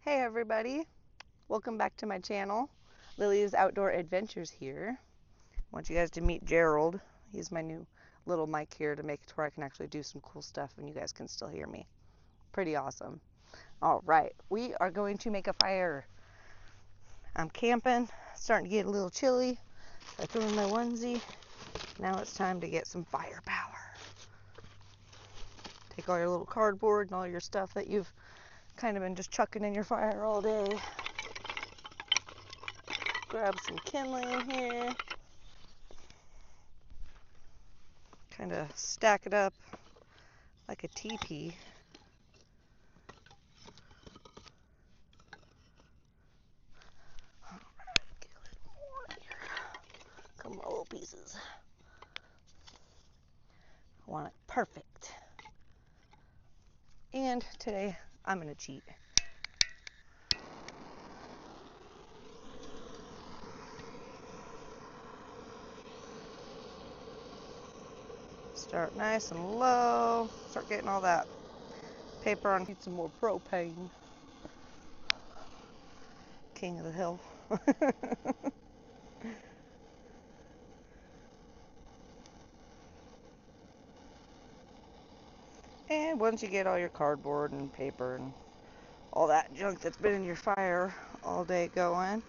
Hey everybody, welcome back to my channel. Lily's Outdoor Adventures here. I want you guys to meet Gerald. He's my new little mic here to make it to where I can actually do some cool stuff and you guys can still hear me. Pretty awesome. All right, we are going to make a fire. I'm camping, starting to get a little chilly. I threw in my onesie. Now it's time to get some fire power. Take all your little cardboard and all your stuff that you've kind of been just chucking in your fire all day. Grab some kindling here. Kind of stack it up like a teepee. All right, get a little more here. Come on, little pieces. I want it perfect. And today I'm gonna cheat. Start nice and low. Start getting all that paper on. Need some more propane. King of the hill. And once you get all your cardboard and paper and all that junk that's been in your fire all day going,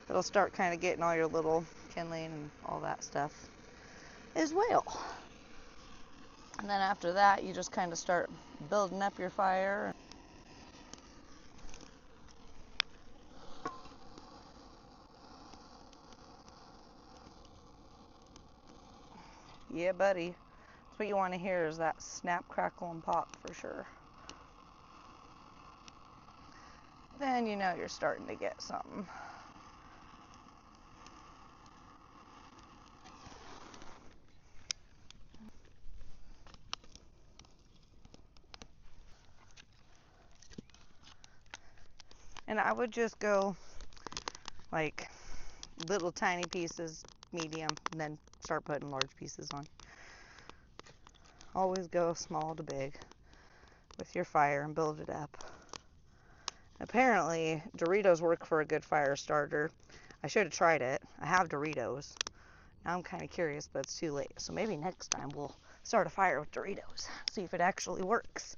it'll start kind of getting all your little kindling and all that stuff as well. And then after that, you just kind of start building up your fire. Yeah, buddy. That's what you want to hear, is that snap, crackle, and pop for sure. Then you know you're starting to get something. And I would just go like little tiny pieces, medium, and then start putting large pieces on. Always go small to big with your fire and build it up. Apparently, Doritos work for a good fire starter. I should have tried it. I have Doritos. Now I'm kind of curious, but it's too late. So maybe next time we'll start a fire with Doritos, see if it actually works.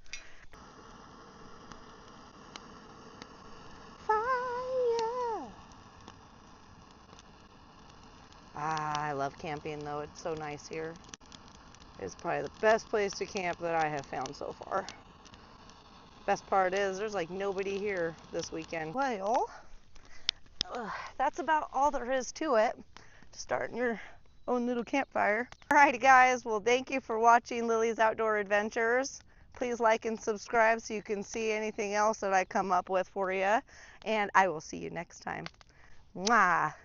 Fire! I love camping though. It's so nice here. It's probably the best place to camp that I have found so far. Best part is there's like nobody here this weekend. Well, that's about all there is to it. Starting your own little campfire. Alrighty guys, well thank you for watching Lily's Outdoor Adventures. Please like and subscribe so you can see anything else that I come up with for you. And I will see you next time. Mwah!